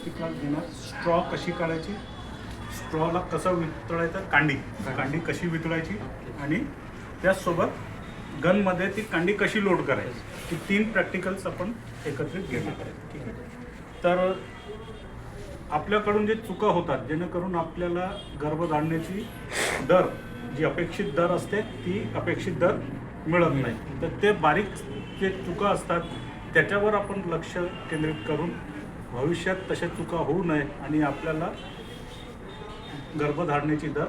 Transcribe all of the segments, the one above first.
Practical घेणार. Straw कशी काढायची, स्ट्रॉला कसं वितळायचं, कांडी कशी वितळायची आणि त्याचसोबत गनमध्ये ती कांडी कशी लोड करायची, ही 3 प्रॅक्टिकल्स आपण एकत्रित घेणार आहे. ठीक आहे. तर आपल्याकडून जे चुका होतात जेणेकरून आपल्याला गर्भधारणेची दर जी अपेक्षित दर असते ती अपेक्षित दर मिळत नाही, तर ते बारीक जे चुका असतात त्याच्यावर आपण लक्ष केंद्रित करून भविष्यात तशा चुका होऊ नये आणि आपल्याला गर्भधारणेची दर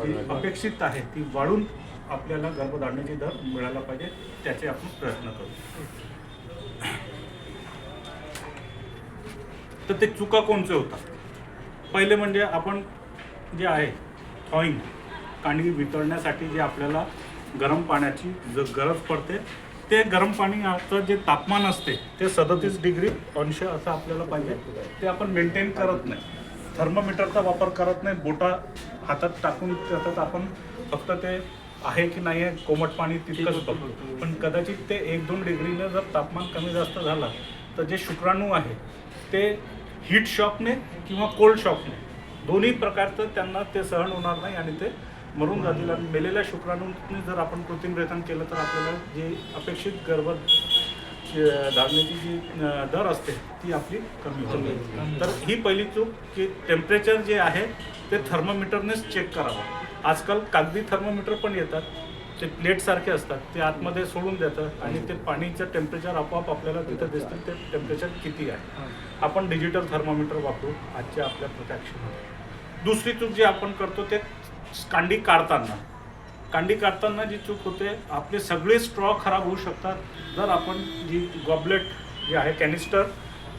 जी अपेक्षित आहे ती वाढून आपल्याला गर्भधारणेची दर मिळायला पाहिजे, त्याचे आपण प्रयत्न करू. तर ते चुका कोणचे होतात? पहिले म्हणजे आपण जे आहे थॉईंग, कांडी वितळण्यासाठी जे आपल्याला गरम पाण्याची गरज पडते, ते गरम पाण्याचं जे तापमान असते ते 37 डिग्री अंश असं आपल्याला पाहिजे, ते आपण मेंटेन करत नाही. थर्मोमीटरचा वापर करत नाही, बोटा हातात टाकून त्याच्यात आपण फक्त ते आहे की नाही आहे कोमट पाणी तितकंच बघतो. पण कदाचित ते 1-2 डिग्रीनं जर तापमान कमी जास्त झालं तर जे शुक्राणू आहे ते हीट शॉकने किंवा कोल्ड शॉकने दोन्ही प्रकारचं त्यांना ते सहन होणार नाही आणि ते मरून जातील. आणि मेलेल्या शुक्राणूंनी जर आपण कृत्रिमरेतन केलं तर आपल्याला जी अपेक्षित धारणेची जी दर असते ती आपली कमी होते. तर ही पहिली चूक की टेम्परेचर जे आहे ते थर्मोमीटरनेच चेक करावं. आजकाल कागदी थर्मोमीटर पण येतात, ते प्लेटसारखे असतात, ते आतमध्ये सोडून देतात आणि ते पाणीचं टेम्परेचर आपोआप आपल्याला तिथं दिसतं ते टेम्परेचर किती आहे. आपण डिजिटल थर्मोमीटर वापरू आजच्या आपल्या प्रत्यक्षामध्ये. दुसरी चूक जी आपण करतो ते कांडी काढताना जी चूक होते, आपले सगळे स्ट्रॉ खराब होऊ शकतात जर आपण जी गॉबलेट जे आहे कॅनिस्टर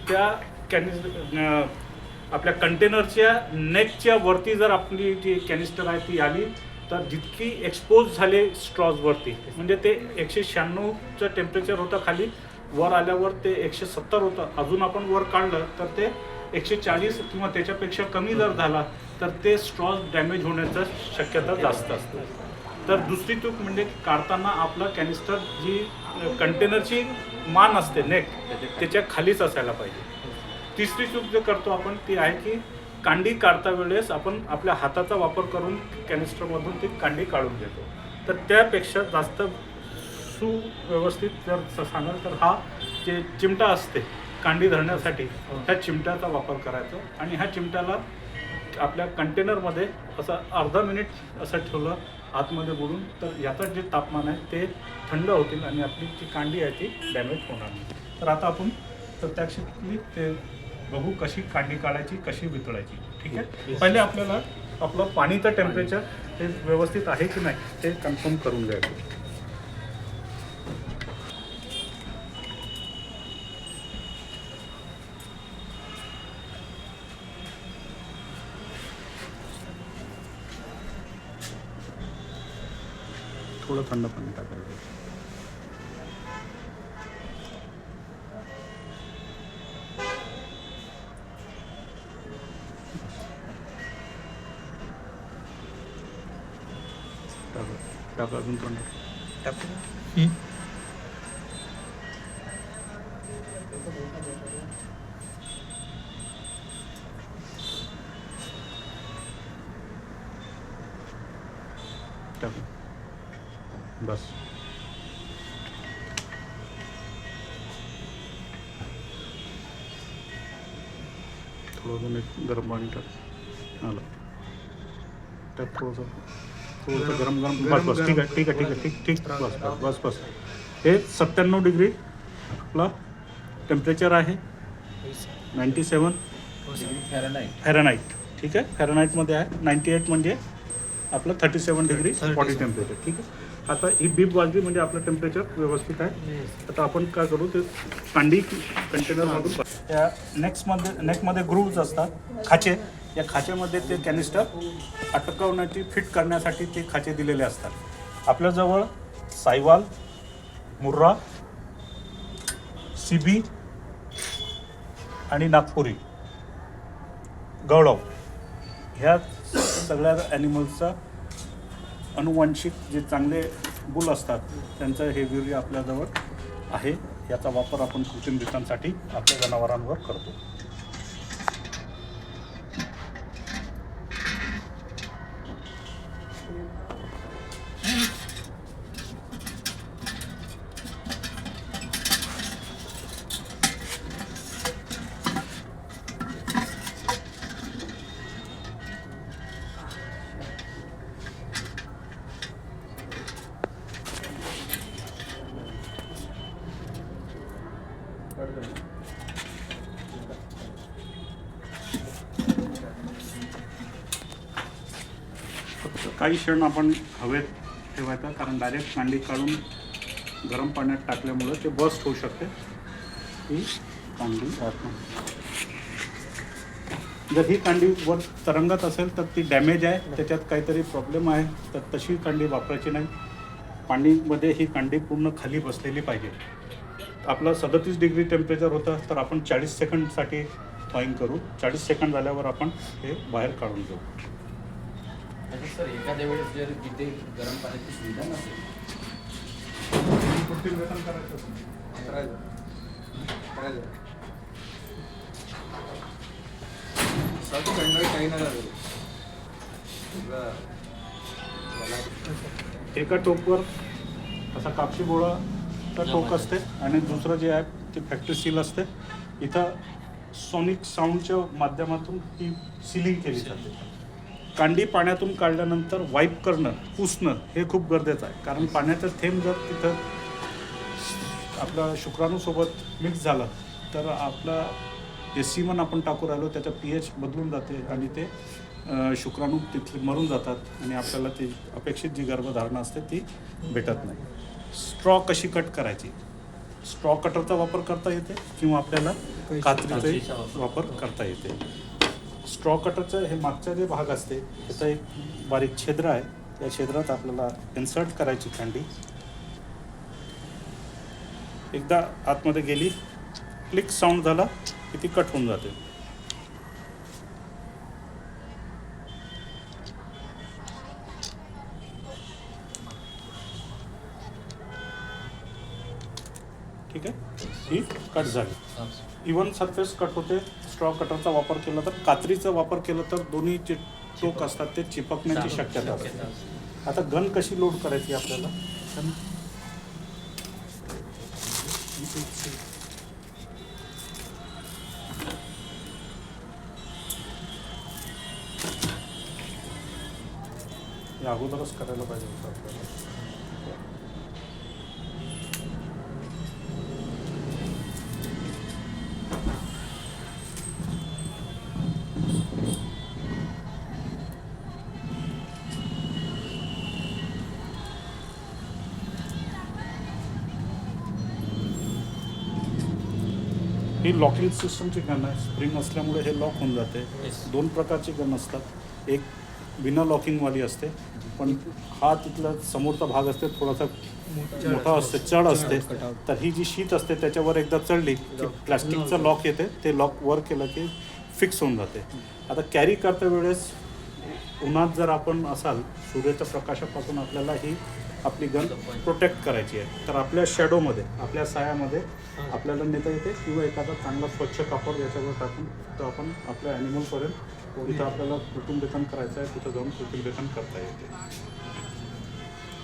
त्या आपल्या कंटेनरच्या नेकच्या वरती जर आपली जी कॅनिस्टर आहे ती आली तर जितकी एक्सपोज झाले स्ट्रॉजवरती, म्हणजे ते 196चं टेम्परेचर होतं खाली, वर आल्यावर ते 170 होतं, अजून आपण वर काढलं तर ते 140 किंवा त्याच्यापेक्षा कमी जर झाला तर ते स्ट्रॉज डॅमेज होण्याचं शक्यता जास्त असते. तर दुसरी चूक म्हणजे काढताना आपलं कॅनिस्टर जी कंटेनरची मान असते नेक त्याच्या खालीच असायला पाहिजे. तिसरी चूक जे करतो आपण ती आहे की कांडी काढता वेळेस आपण आपल्या हाताचा वापर करून कॅनिस्टरमधून ती कांडी काढून घेतो. तर त्यापेक्षा जास्त सुव्यवस्थित जर सांगाल तर हा जे चिमटा असते कांडी धरण्यासाठी ह्या चिमट्याचा वापर करायचा आणि ह्या चिमट्याला आपल्या कंटेनरमध्ये असं अर्धा मिनिट असं ठेवलं आतमध्ये बुडून तर याचं जे तापमान आहे ते थंड होतील आणि आपली जी कांडी आहे ती डॅमेज होणार नाही. तर आता आपण प्रत्यक्षातली ते बघू कशी कांडी काढायची, कशी वितळायची. ठीक आहे. पहिले आपल्याला आपलं पाणीचं टेम्परेचर हे व्यवस्थित आहे की नाही ते कन्फर्म करून घ्यायचं. थोडं थंड पाणी टाकायचं. टाका अजून थंड टाकू. टाकू बस. थोडं एक गरम पाणी टाक. आलं टाक थोडंसं गरम बस. ठीक आहे. बस. हे 97 डिग्री आपला टेम्परेचर आहे. 97 फॅरनहाईट. ठीक आहे. फॅरनहाईटमध्ये आहे. 98 म्हणजे आपलं 37 डिग्री बॉडी टेम्परेचर. ठीक आहे. आता ही बीप वाजली म्हणजे आपलं टेम्परेचर व्यवस्थित आहे. आता आपण काय करू ते कांडी कंटेनरमधून त्या नेकमध्ये ग्रूव्ज असतात, खाचे. या खाचेमध्ये ते कॅनिस्टर अटकवण्याची फिट करण्यासाठी ते खाचे दिलेले असतात. आपल्याजवळ सायवाल, मुर्रा, सीबी आणि नागपुरी, गवळव ह्या सगळ्या ॲनिमल्सचा अनुवांशिक जे चांगले बुल असतात त्यांचं हे वीर्य आपल्याजवळ आहे. याचा वापर आपण कृत्रिमरित्यांसाठी आपल्या जनावरांवर करतो. काही क्षण आपण हवेत ठेवायचा, कारण डायरेक्ट कांडी काढून गरम पाण्यात टाकल्यामुळं ते बस्ट होऊ शकते. ही कांडी जर ही कांडी वर तरंगत असेल तर ती डॅमेज आहे, त्याच्यात काहीतरी प्रॉब्लेम आहे, तर तशी कांडी वापरायची नाही. पाणीमध्ये ही कांडी पूर्ण खाली बसलेली पाहिजे. आपलं 37 डिग्री टेम्परेचर होतं, तर आपण 40 सेकंडसाठी थॉईंग करू. 40 सेकंड झाल्यावर आपण हे बाहेर काढून घेऊ. सर एखाद्या वेळेस जर तिथे गरम पाण्याची सुविधा नसेल, एका टोकवर असा कापशी बोळाचा टोक असते आणि दुसरं जे आहे ते फॅक्टरी सील असते. इथं सॉनिक साऊंडच्या माध्यमातून ही सीलिंग केली जाते. कांडी पाण्यातून काढल्यानंतर वाईप करणं, पुसणं हे खूप गरजेचं आहे, कारण पाण्याचा थेंब जर तिथं आपला शुक्राणूसोबत मिक्स झाला तर आपला जे सीमन आपण टाकू राहिलो त्याचा pH बदलून जाते आणि ते शुक्राणू तिथले मरून जातात आणि आपल्याला ती अपेक्षित जी गर्भधारणा असते ती भेटत नाही. स्ट्रॉ कशी कट करायची? स्ट्रॉ कटरचा वापर करता येते किंवा आपल्याला कात्रीचा वापर करता येते. स्ट्रॉ कटरचं हे मागचा जे भाग असते त्याचा एक बारीक छिद्र आहे, त्या छिद्रात आपल्याला इन्सर्ट करायची कांडी. एकदा आतमध्ये गेली, क्लिक साऊंड झाला की ती कट होऊन जाते. ठीक आहे, ही कट झाली. इवन सरफेस कट होते. स्ट्रॉ कटरचा वापर केला तर, कात्रीचा वापर केला तर दोन्ही जे टोक असतात ते चिपकण्याची शक्यता असते. आता गन कशी लोड करायची आपल्याला? हे अगोदरच करायला पाहिजे होतं आपल्याला. ही लॉकिंग सिस्टमची गन आहे. स्प्रिंग असल्यामुळे हे लॉक होऊन जाते. दोन प्रकारची गन असतात. एक बिना लॉकिंगवाली असते, पण हा तिथला समोरचा भाग असते थोडासा मोठा असते, चढ असते. तर ही जी शीट असते त्याच्यावर एकदा चढली की प्लॅस्टिकचं लॉक येते, ते लॉक वर केलं की फिक्स होऊन जाते. आता कॅरी करता वेळेस उन्हात जर आपण असाल, सूर्याच्या प्रकाशापासून आपल्याला ही आपली गन प्रोटेक्ट करायची आहे, तर आपल्या शॅडोमध्ये, आपल्या सायामध्ये आपल्याला नेता येते किंवा एखादा चांगला स्वच्छ कापड याच्यावर टाकून तर आपण आपल्या ॲनिमलपर्यंत जिथं आपल्याला कुटुंबलेखन करायचं आहे तिथं जाऊन कुटुंबलेखन करता येते.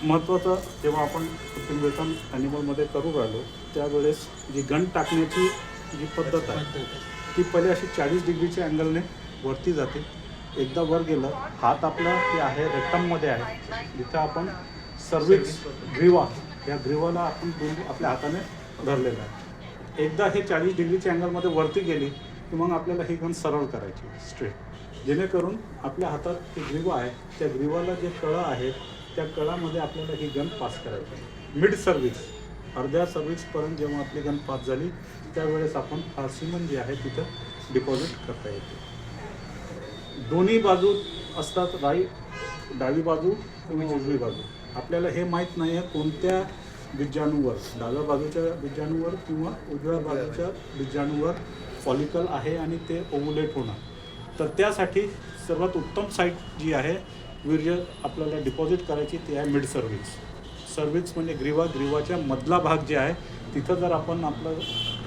महत्त्वाचं, जेव्हा आपण कुटुंबलेखन ॲनिमलमध्ये करू राहिलो त्यावेळेस जी गन टाकण्याची जी पद्धत आहे ती पहिले अशी 40 डिग्रीच्या अँगलने वरती जाते. एकदा वर गेलं, हात आपला जे आहे रेक्टममध्ये आहे, जिथं आपण सर्विक्स ग्रीवा, या ग्रीवाला आपण आपल्या हाताने धरलेलं आहे. एकदा हे 40 डिग्रीच्या अँगलमध्ये वरती गेली की मग आपल्याला ही गन सरळ करायची स्ट्रेट, जेणेकरून आपल्या हातात जी ग्रीवा आहे त्या ग्रीवाला जे कळं आहे त्या कळामध्ये आपल्याला ही गन पास करायची. मिड सर्विक्स, अर्ध्या सर्विक्सपर्यंत जेव्हा आपली गन पास झाली त्यावेळेस आपण हा सीमन जे आहे तिथं डिपॉझिट करता येते. दोन्ही बाजू असतात, डावी बाजू किंवा उजवी बाजू. आपल्याला हे माहीत नाही आहे कोणत्या बीजाणूवर, डाव्या बाजूच्या बीजाणूवर किंवा उजव्या बाजूच्या बीजाणूवर फॉलिकल आहे आणि ते ओव्हुलेट होणार. तर त्यासाठी सर्वात उत्तम साईट जी आहे वीर्य आपल्याला डिपॉझिट करायची ती आहे मिड सर्विक्स. सर्विक्स म्हणजे ग्रीवाच्या मधला भाग जे आहे तिथं जर आपण आपलं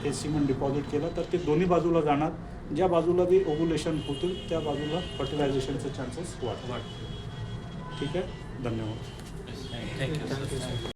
हे सीमन डिपॉझिट केलं तर ते दोन्ही बाजूला जाणार. ज्या बाजूला बी ओव्हुलेशन होतील त्या बाजूला फर्टिलायझेशनचे चान्सेस वाढतात. ठीक आहे, धन्यवाद. थँक्यू.